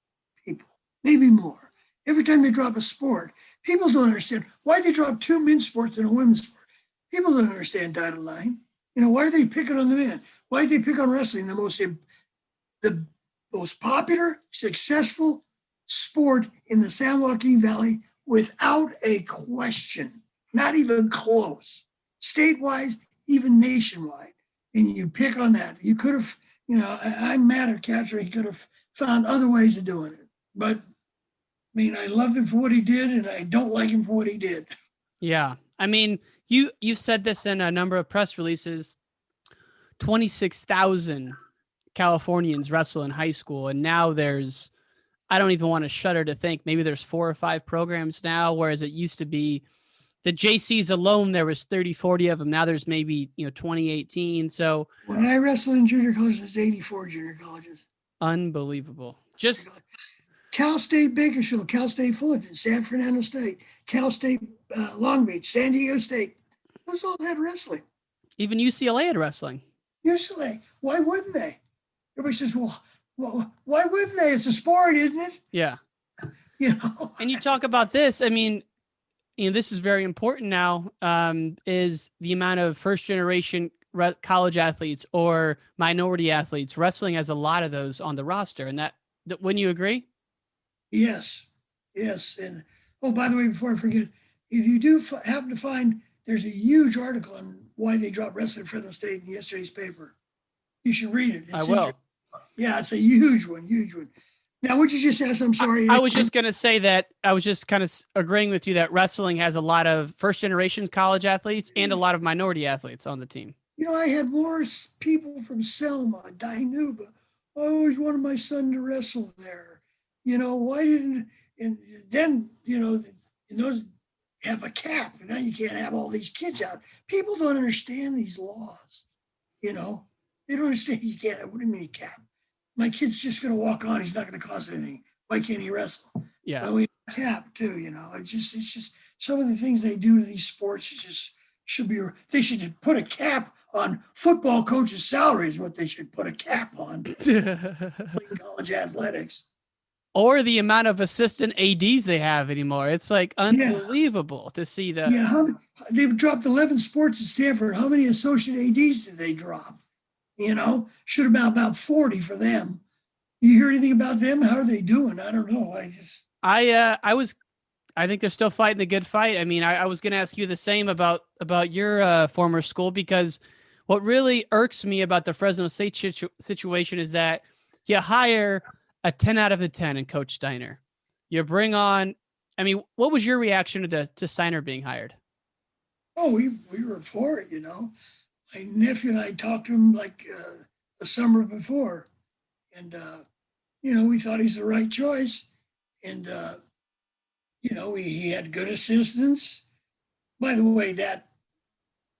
Speaker 2: people, maybe more. Every time they drop a sport, people don't understand why they drop 2 men's sports and a women's sport. People don't understand Title IX. Why are they picking on the men? Why do they pick on wrestling, the most popular, successful sport in the San Joaquin Valley without a question, not even close, statewide, even nationwide. And you pick on that. You could have, I'm mad at Catcher. He could have found other ways of doing it. But I loved him for what he did, and I don't like him for what he did.
Speaker 1: Yeah. You've said this in a number of press releases. 26,000 Californians wrestle in high school, and now there's, I don't even want to shudder to think, maybe there's 4 or 5 programs now, whereas it used to be the JCs alone, there was 30, 40 of them. Now there's maybe, 2018. So
Speaker 2: when I wrestled in junior colleges, there's 84 junior colleges.
Speaker 1: Unbelievable. Just
Speaker 2: Cal State Bakersfield, Cal State Fullerton, San Fernando State, Cal State Long Beach, San Diego State. Those all had wrestling.
Speaker 1: Even UCLA had wrestling.
Speaker 2: UCLA. Why wouldn't they? Everybody says, well, why wouldn't they? It's a sport, isn't it?
Speaker 1: Yeah. And you talk about this. This is very important now, is the amount of first-generation college athletes or minority athletes. Wrestling has a lot of those on the roster. And that wouldn't you agree?
Speaker 2: Yes. And, by the way, before I forget, if you do happen to find, there's a huge article on why they dropped wrestling at Fresno State in yesterday's paper. You should read it.
Speaker 1: I will.
Speaker 2: Yeah, it's a huge one. Now, what you just asked, I'm sorry.
Speaker 1: I was just going to say that I was just kind of agreeing with you that wrestling has a lot of first-generation college athletes and a lot of minority athletes on the team.
Speaker 2: I had more people from Selma, Dinuba. I always wanted my son to wrestle there. Why didn't, and then, those have a cap. And now you can't have all these kids out. People don't understand these laws. They don't understand you can't. What do you mean cap? My kid's just going to walk on. He's not going to cost anything. Why can't he wrestle?
Speaker 1: Yeah.
Speaker 2: Well, we have a cap too, It's just some of the things they do to these sports. They should put a cap on football coaches' salaries. What they should put a cap on college athletics.
Speaker 1: Or the amount of assistant ADs they have anymore. It's like unbelievable to see that.
Speaker 2: Yeah, they've dropped 11 sports at Stanford. How many associate ADs did they drop? Should have been about 40 for them. You hear anything about them? How are they doing? I don't know.
Speaker 1: I think they're still fighting the good fight. I was going to ask you the same about your former school, because what really irks me about the Fresno State situation is that you hire a 10 out of a 10 in Coach Steiner. You bring on, what was your reaction to Steiner being hired?
Speaker 2: Oh, we were for it, My nephew and I talked to him the summer before, and we thought he's the right choice, and he had good assistants. By the way, that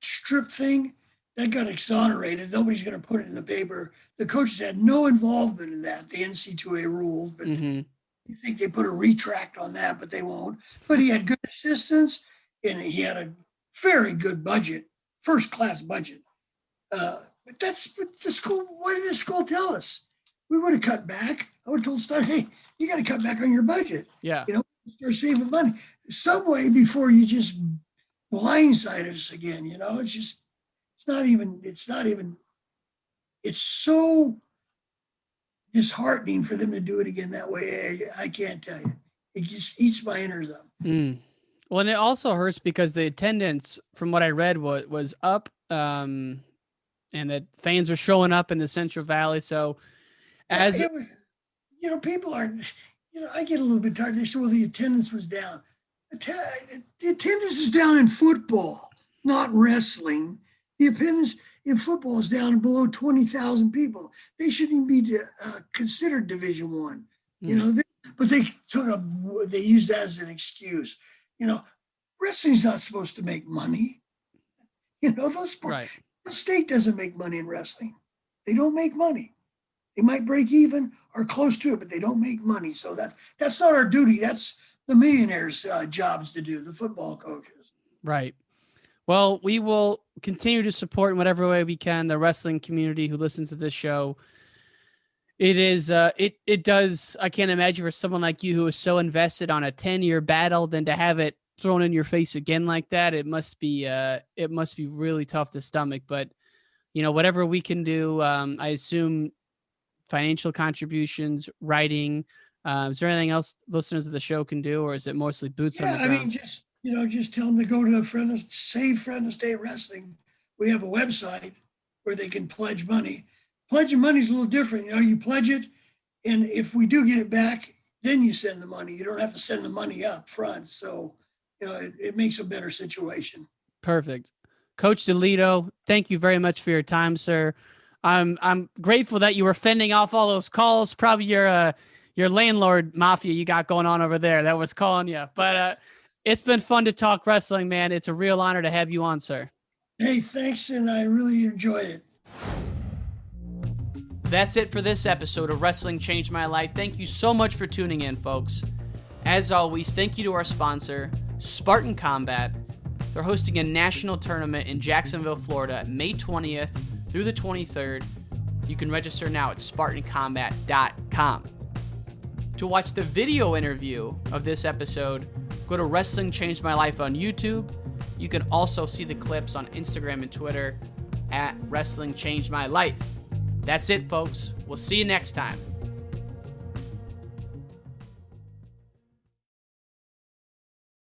Speaker 2: strip thing that got exonerated. Nobody's going to put it in the paper. The coaches had no involvement in that. The NCAA ruled, but you think they put a retract on that, but they won't. But he had good assistants, and he had a very good budget, first-class budget. But that's what the school. Why did the school tell us? We would have cut back. I would have told Steiner, hey, you got to cut back on your budget.
Speaker 1: Yeah.
Speaker 2: Start saving money some way before you just blindside us again. It's so disheartening for them to do it again that way. I can't tell you. It just eats my innards up.
Speaker 1: Well, and it also hurts because the attendance, from what I read, was up, and that fans were showing up in the Central Valley. So, as
Speaker 2: it was, people are, I get a little bit tired. They say, well, the attendance was down. The attendance is down in football, not wrestling. The attendance in football is down below 20,000 people. They shouldn't even be considered Division I. But they used that as an excuse. Wrestling's not supposed to make money. Those sports.
Speaker 1: Right.
Speaker 2: State doesn't make money in wrestling. They don't make money. They might break even or close to it, but they don't make money. So that's not our duty. That's the millionaires' jobs to do, the football coaches.
Speaker 1: Right. Well, we will continue to support in whatever way we can the wrestling community who listens to this show. It is, it does. I can't imagine for someone like you who is so invested on a 10-year battle, then to have it thrown in your face again like that, it must be really tough to stomach. But, whatever we can do, I assume financial contributions, writing. Is there anything else listeners of the show can do, or is it mostly boots on the ground?
Speaker 2: Just tell them to go to Save Fresno State Wrestling. We have a website where they can pledge money. Pledging money is a little different. You pledge it, and if we do get it back, then you send the money. You don't have to send the money up front. So, it makes a better situation.
Speaker 1: Perfect. Coach DeLiddo, thank you very much for your time, sir. I'm grateful that you were fending off all those calls. Probably your landlord mafia you got going on over there that was calling you. But it's been fun to talk wrestling, man. It's a real honor to have you on, sir.
Speaker 2: Hey, thanks, and I really enjoyed it.
Speaker 1: That's it for this episode of Wrestling Changed My Life. Thank you so much for tuning in, folks. As always, thank you to our sponsor, Spartan Combat. They're hosting a national tournament in Jacksonville, Florida, May 20th through the 23rd. You can register now at SpartanCombat.com. To watch the video interview of this episode, go to Wrestling Changed My Life on YouTube. You can also see the clips on Instagram and Twitter at Wrestling Changed My Life. That's it, folks. We'll see you next time.